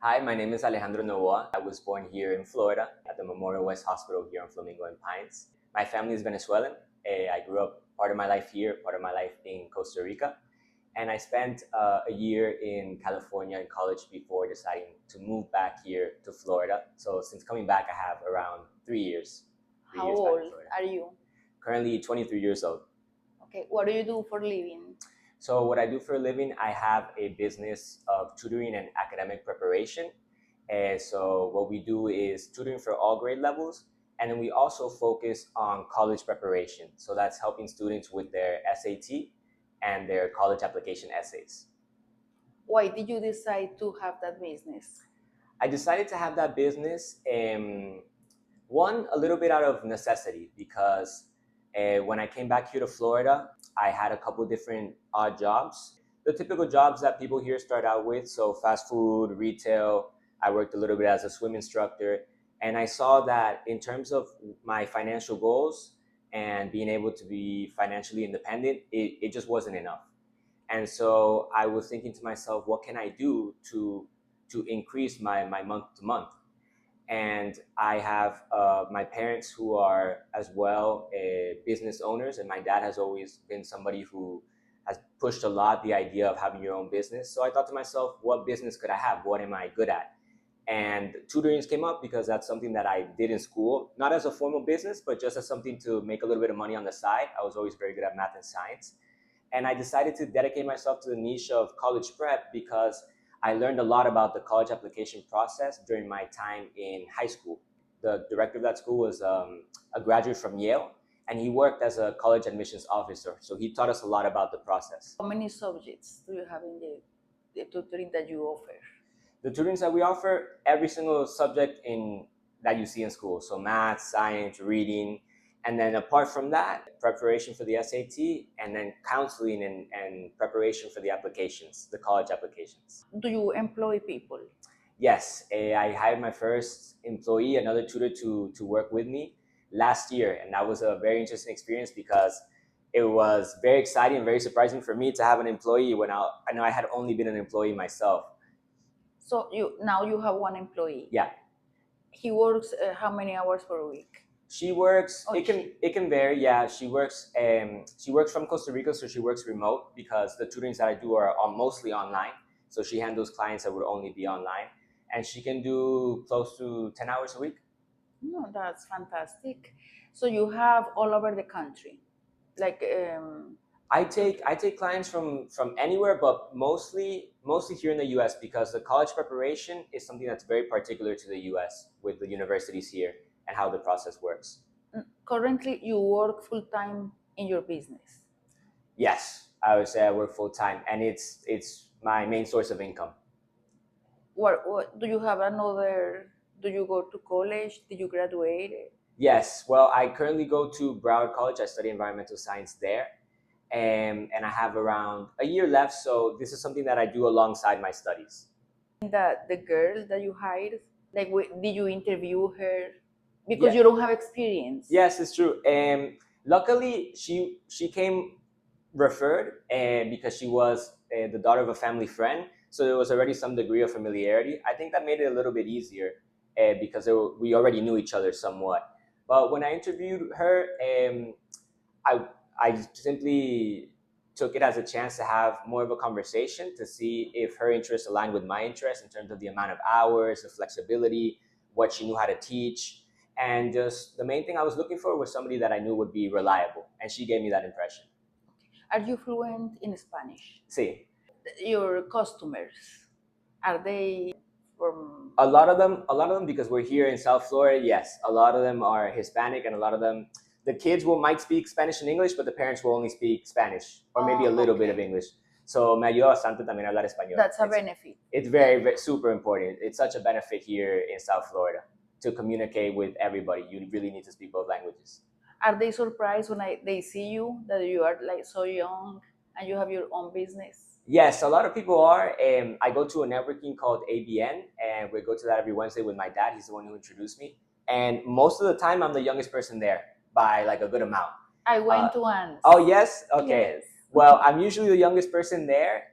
Hi, my name is Alejandro Novoa. I was born here in Florida at the Memorial West Hospital here in Flamingo and Pines. My family is Venezuelan. I grew up part of my life here, part of my life in Costa Rica. And I spent a year in California in college before deciding to move back here to Florida. So since coming back, I have around 3 years. How back in old Florida. are you? Currently 23 years old. Okay, what do you do for living? So what I do for a living, I have a business of tutoring and academic preparation. And so what we do is tutoring for all grade levels. And then we also focus on college preparation. So that's helping students with their SAT and their college application essays. Why did you decide to have that business? I decided to have that business, one, a little bit out of necessity because when I came back here to Florida, I had a couple different odd jobs. The typical jobs that people here start out with, so fast food, retail. I worked a little bit as a swim instructor, and I saw that in terms of my financial goals and being able to be financially independent, it just wasn't enough. And so I was thinking to myself, what can I do to increase my month to month? And I have my parents who are as well business owners, and my dad has always been somebody who has pushed a lot the idea of having your own business. So I thought to myself, what business could I have? What am I good at? And tutorings came up because that's something that I did in school, not as a formal business, but just as something to make a little bit of money on the side. I was always very good at math and science. And I decided to dedicate myself to the niche of college prep because I learned a lot about the college application process during my time in high school. The director of that school was a graduate from Yale, and he worked as a college admissions officer. So he taught us a lot about the process. How many subjects do you have in the tutoring that you offer? The tutorings that we offer, every single subject that you see in school. So math, science, reading. And then apart from that, preparation for the SAT, and then counseling and preparation for the applications, the college applications. Do you employ people? Yes, I hired my first employee, another tutor to work with me last year. And that was a very interesting experience because it was very exciting and very surprising for me to have an employee when I know I had only been an employee myself. So now you have one employee. Yeah. He works how many hours per week? She works. Oh, it can vary. Yeah, she works. She works from Costa Rica, so she works remote because the tutorings that I do are mostly online. So she handles clients that would only be online, and she can do close to 10 hours a week. No, that's fantastic. So you have all over the country, like I take clients from anywhere, but mostly here in the U.S. because the college preparation is something that's very particular to the U.S. with the universities here and how the process works. currently you work full time in your business. Yes, I would say I work full time, and it's my main source of income. What do you have another? Do you go to college? Did you graduate? Yes, well, I currently go to Broward College. I study environmental science there, and I have around a year left. So this is something that I do alongside my studies. The girl that you hired, like, did you interview her? Because Yeah. you don't have experience. Yes, it's true. Luckily, she came referred, and because she was the daughter of a family friend, so there was already some degree of familiarity. I think that made it a little bit easier because we already knew each other somewhat. But when I interviewed her, I simply took it as a chance to have more of a conversation to see if her interests aligned with my interests in terms of the amount of hours, the flexibility, what she knew how to teach. And just the main thing I was looking for was somebody that I knew would be reliable. And she gave me that impression. Are you fluent in Spanish? Sí. Your customers, are they from? A lot of them, because we're here in South Florida, yes. A lot of them are Hispanic, and a lot of them, the kids might speak Spanish and English, but the parents will only speak Spanish or maybe a little bit of English. So me ayuda bastante también hablar español. That's a benefit. It's very, very super important. It's such a benefit here in South Florida to communicate with everybody. You really need to speak both languages. Are they surprised when they see you that you are like so young and you have your own business? Yes, a lot of people are. I go to a networking called ABN, and we go to that every Wednesday with my dad. He's the one who introduced me. And most of the time, I'm the youngest person there by like a good amount. I went to once. Oh, yes? Okay. Yes. Well, I'm usually the youngest person there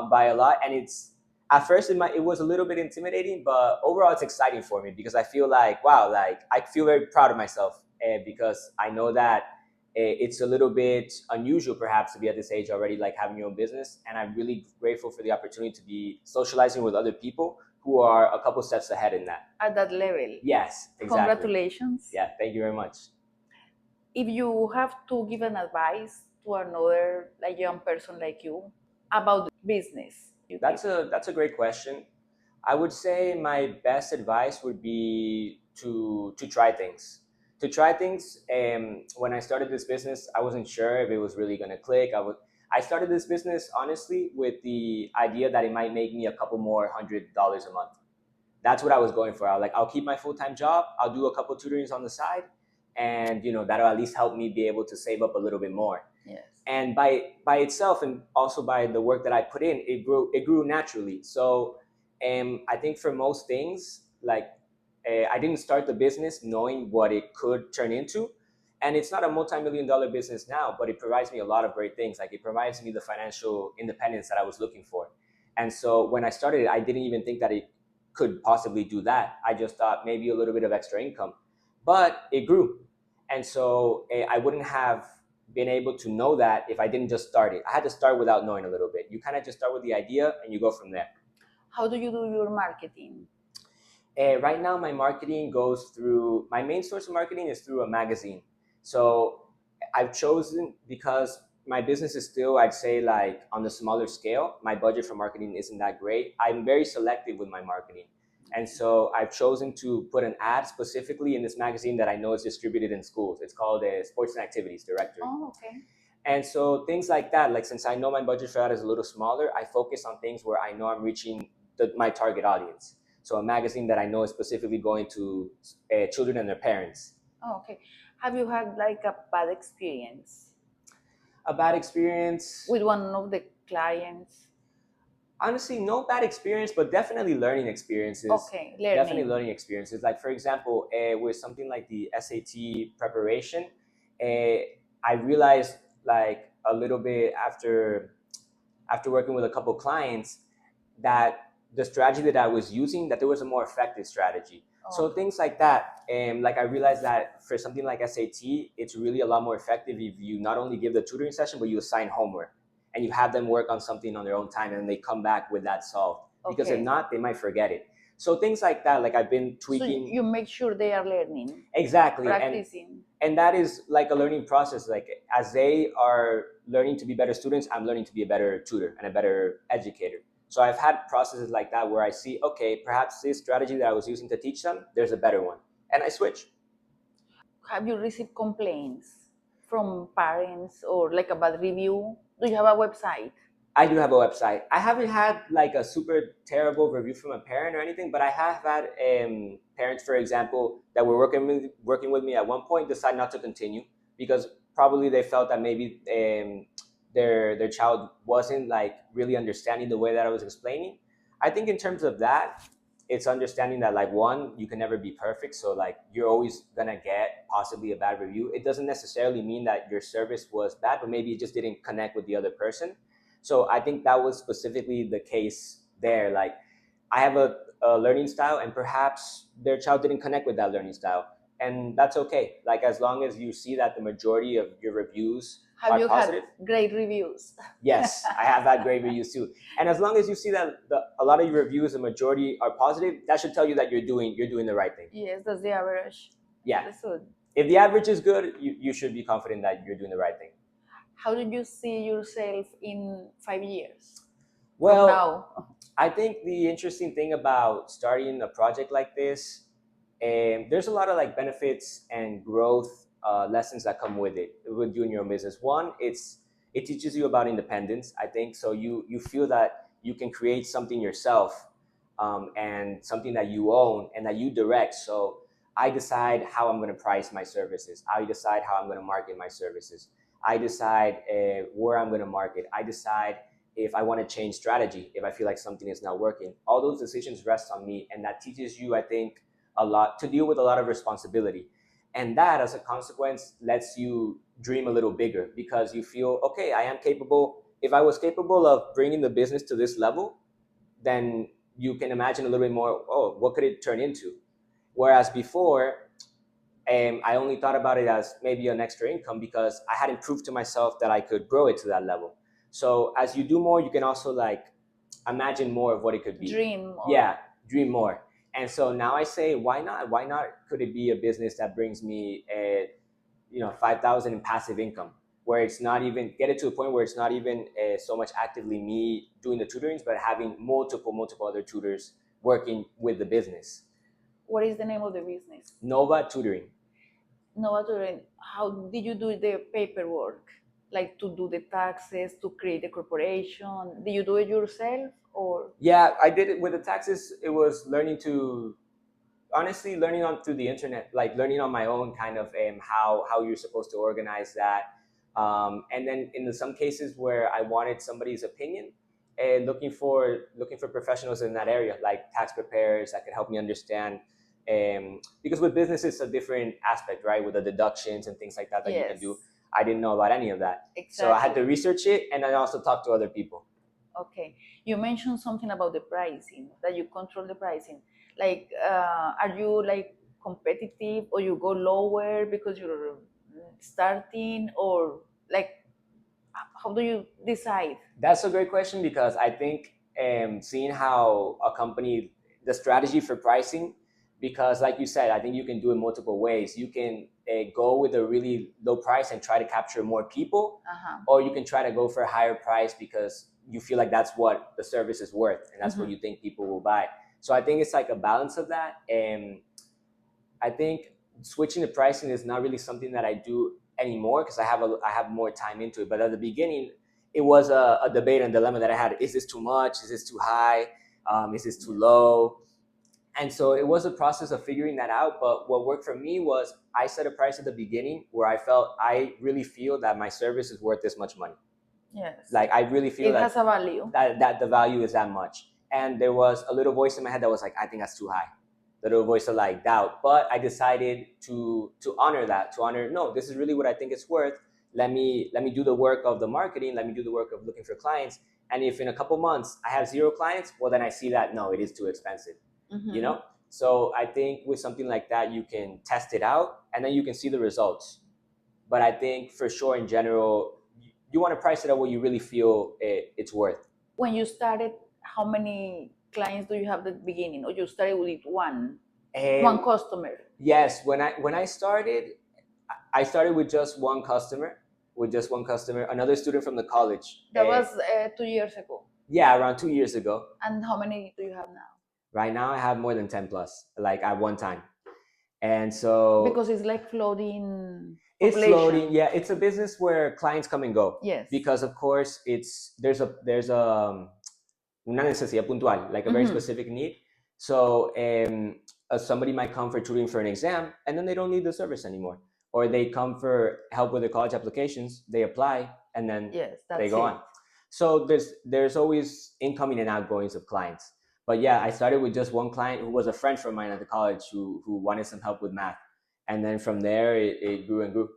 by a lot. And At first it was a little bit intimidating, but overall it's exciting for me because I feel like, wow, like I feel very proud of myself, because I know that it's a little bit unusual perhaps to be at this age already, like having your own business. And I'm really grateful for the opportunity to be socializing with other people who are a couple steps ahead in that. At that level. Yes, exactly. Congratulations. Yeah, thank you very much. If you have to give an advice to another like young person like you about business, That's a great question. I would say my best advice would be to try things. To try things. When I started this business, I wasn't sure if it was really gonna click. I started this business honestly with the idea that it might make me a couple more $100 a month. That's what I was going for. I was like, I'll keep my full-time job. I'll do a couple tutorings on the side, and that'll at least help me be able to save up a little bit more. Yes. And by itself, and also by the work that I put in, it grew naturally. So I think for most things, like I didn't start the business knowing what it could turn into. And it's not a multi-million-dollar business now, but it provides me a lot of great things. Like it provides me the financial independence that I was looking for. And so when I started it, I didn't even think that it could possibly do that. I just thought maybe a little bit of extra income, but it grew. And so I wouldn't have been able to know that if I didn't just start it. I had to start without knowing a little bit. You kind of just start with the idea and you go from there. How do you do your marketing? Right now, my marketing goes through, my main source of marketing is through a magazine. So I've chosen, because my business is still, I'd say, like on the smaller scale, my budget for marketing isn't that great. I'm very selective with my marketing. And so I've chosen to put an ad specifically in this magazine that I know is distributed in schools. It's called Sports and Activities Directory. Oh, okay. And so things like that, like since I know my budget for that is a little smaller, I focus on things where I know I'm reaching my target audience. So a magazine that I know is specifically going to children and their parents. Oh, okay. Have you had like a bad experience? A bad experience? With one of the clients? Honestly, no bad experience, but definitely learning experiences. Okay, learning. Definitely learning experiences. Like for example, with something like the SAT preparation, I realized like a little bit after working with a couple clients that the strategy that I was using, that there was a more effective strategy. Oh. So things like that. Like I realized that for something like SAT, it's really a lot more effective if you not only give the tutoring session, but you assign homework and you have them work on something on their own time and they come back with that solved. Okay. Because if not, they might forget it. So things like that, like I've been tweaking. So you make sure they are learning. Exactly. Practicing. And that is like a learning process. Like as they are learning to be better students, I'm learning to be a better tutor and a better educator. So I've had processes like that where I see, okay, perhaps this strategy that I was using to teach them, there's a better one. And I switch. Have you received complaints from parents or like a bad review? Do you have a website? I do have a website. I haven't had like a super terrible review from a parent or anything, but I have had parents, for example, that were working with me at one point decide not to continue because probably they felt that maybe their child wasn't like really understanding the way that I was explaining. I think in terms of that, it's understanding that like one, you can never be perfect. So like you're always gonna get possibly a bad review. It doesn't necessarily mean that your service was bad, but maybe it just didn't connect with the other person. So I think that was specifically the case there. Like I have a learning style and perhaps their child didn't connect with that learning style. And that's okay. Like as long as you see that the majority of your reviews have you positive. Had great reviews? Yes, I have had great reviews too. And as long as you see that a lot of your reviews, the majority are positive, that should tell you that you're doing the right thing. Yes, that's the average. Yeah. That's good. If the average is good, you should be confident that you're doing the right thing. How did you see yourself in 5 years? Well, now? I think the interesting thing about starting a project like this, there's a lot of like benefits and growth lessons that come with it, with doing your own business. One, it teaches you about independence, I think. So you feel that you can create something yourself and something that you own and that you direct. So I decide how I'm going to price my services. I decide how I'm going to market my services. I decide where I'm going to market. I decide if I want to change strategy, if I feel like something is not working. All those decisions rest on me. And that teaches you, I think, a lot to deal with a lot of responsibility. And that, as a consequence, lets you dream a little bigger because you feel, okay, I am capable. If I was capable of bringing the business to this level, then you can imagine a little bit more, oh, what could it turn into? Whereas before, I only thought about it as maybe an extra income because I hadn't proved to myself that I could grow it to that level. So as you do more, you can also like imagine more of what it could be. Dream. Yeah, dream more. And so now I say, why not? Why not? Could it be a business that brings me, 5,000 in passive income, where it's not even get it to a point where it's not even so much actively me doing the tutorings, but having multiple other tutors working with the business. What is the name of the business? Nova Tutoring. Nova Tutoring. How did you do the paperwork? Like to do the taxes, to create the corporation? Did you do it yourself or? Yeah, I did it with the taxes. It was honestly learning on through the internet, like learning on my own kind of how you're supposed to organize that. And then in some cases where I wanted somebody's opinion, and looking for professionals in that area, like tax preparers that could help me understand. Because with business, it's a different aspect, right? With the deductions and things like that you can do. I didn't know about any of that. Exactly. So I had to research it, and I also talked to other people. Okay. You mentioned something about the pricing, that you control the pricing. Like, are you like competitive, or you go lower because you're starting, or like, how do you decide? That's a great question, because I think seeing how a company, the strategy for pricing, because like you said, I think you can do it multiple ways. You can go with a really low price and try to capture more people, or you can try to go for a higher price because you feel like that's what the service is worth and that's what you think people will buy. So I think it's like a balance of that. And I think switching the pricing is not really something that I do anymore because I have more time into it. But at the beginning, it was a debate and dilemma that I had. Is this too much? Is this too high? Is this too low? And so it was a process of figuring that out. But what worked for me was I set a price at the beginning where I really feel that my service is worth this much money. Yes. Like I really feel it has a value. That the value is that much. And there was a little voice in my head that was like, I think that's too high. The little voice of like doubt. But I decided to honor that, no, this is really what I think it's worth. Let me do the work of the marketing. Let me do the work of looking for clients. And if in a couple months I have 0 clients, well, then I see that no, it is too expensive. So I think with something like that, you can test it out and then you can see the results. But I think for sure, in general, you want to price it at what you really feel it's worth. When you started, how many clients do you have at the beginning, or you started with one customer? Yes, when I started, I started with just one customer. Another student from the college. That was 2 years ago. Yeah, around 2 years ago. And how many do you have now? Right now, I have more than 10 plus, like at one time. And so because it's like floating. It's floating. Yeah, it's a business where clients come and go. Yes. Because of course, there's una necesidad puntual, like a very specific need. So somebody might come for tutoring for an exam, and then they don't need the service anymore. Or they come for help with their college applications, they apply, and then they go on. So there's always incoming and outgoings of clients. But yeah, I started with just one client who was a friend from mine at the college who wanted some help with math. And then from there, it grew and grew.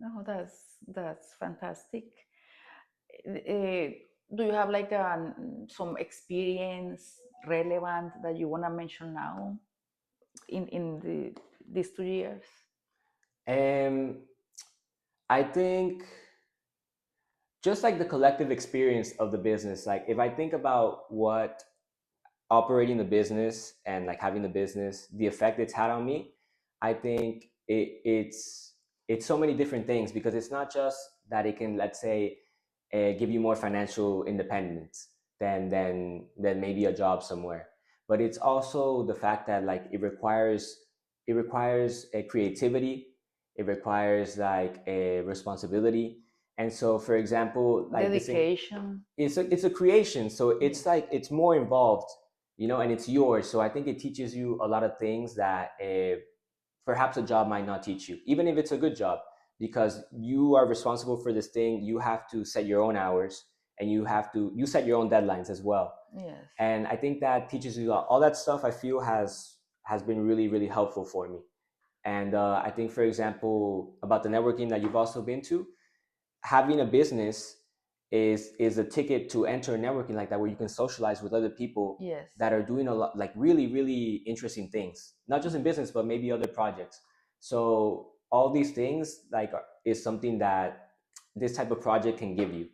Oh, that's fantastic. Do you have like some experience relevant that you want to mention now in these 2 years? I think just like the collective experience of the business, like if I think about what operating the business and like having the business, the effect it's had on me, I think it's so many different things, because it's not just that it can, let's say, give you more financial independence than maybe a job somewhere, but it's also the fact that like it requires a creativity, it requires like a responsibility. And so, for example, like dedication, it's a creation, so it's like it's more involved, and it's yours. So I think it teaches you a lot of things that perhaps a job might not teach you, even if it's a good job, because you are responsible for this thing. You have to set your own hours, and you set your own deadlines as well. Yes. And I think that teaches you all that stuff. I feel has been really, really helpful for me. And I think, for example, about the networking that you've also been to, having a business is a ticket to enter networking like that, where you can socialize with other people Yes. that are doing a lot, like really, really interesting things, not just in business, but maybe other projects. So all these things is something that this type of project can give you.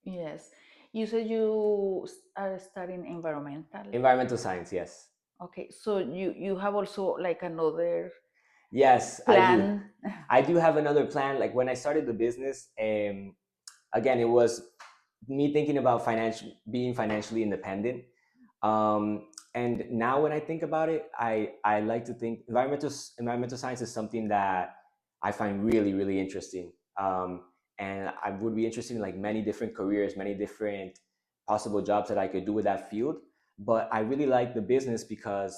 Yes. You said you are studying Environmental science, yes. Okay, so you have also like another Yes, plan. I do have another plan. Like when I started the business, again, it was me thinking about being financially independent. And now when I think about it, I like to think environmental science is something that I find really, really interesting. And I would be interested in like many different careers, many different possible jobs that I could do with that field. But I really like the business because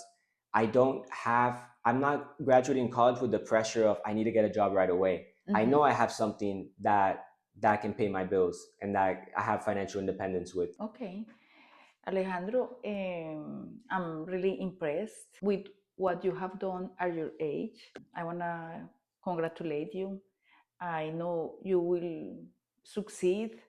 I'm not graduating college with the pressure of I need to get a job right away. I know I have something that can pay my bills and that I have financial independence with. Okay. Alejandro, I'm really impressed with what you have done at your age. I want to congratulate you. I know you will succeed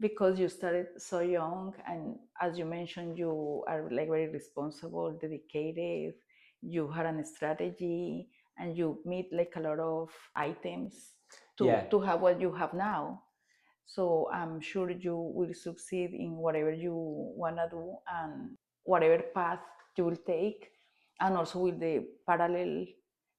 because you started so young, and as you mentioned, you are like very responsible, dedicated. You had a strategy, and you meet like a lot of items to have what you have now. So I'm sure you will succeed in whatever you want to do and whatever path you will take, and also with the parallel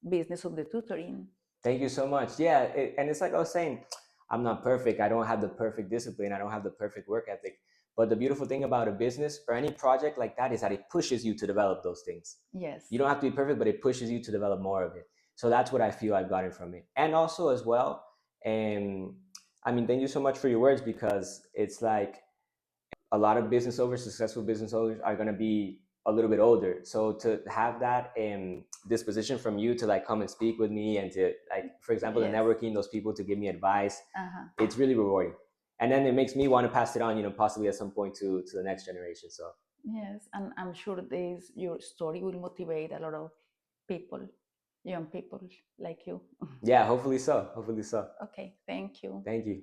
business of the tutoring. Thank you so much. Yeah, and it's like I was saying, I'm not perfect. I don't have the perfect discipline. I don't have the perfect work ethic. But the beautiful thing about a business or any project like that is that it pushes you to develop those things. Yes. You don't have to be perfect, but it pushes you to develop more of it. So that's what I feel I've gotten from it. And also as well, I mean, thank you so much for your words, because it's like a lot of successful business owners are going to be a little bit older. So to have that disposition from you to like come and speak with me and to like, for example, the networking, those people to give me advice, it's really rewarding. And then it makes me want to pass it on, possibly at some point to the next generation. So yes, and I'm sure your story will motivate a lot of people, young people like you. Yeah, hopefully so. Hopefully so. Okay, thank you. Thank you.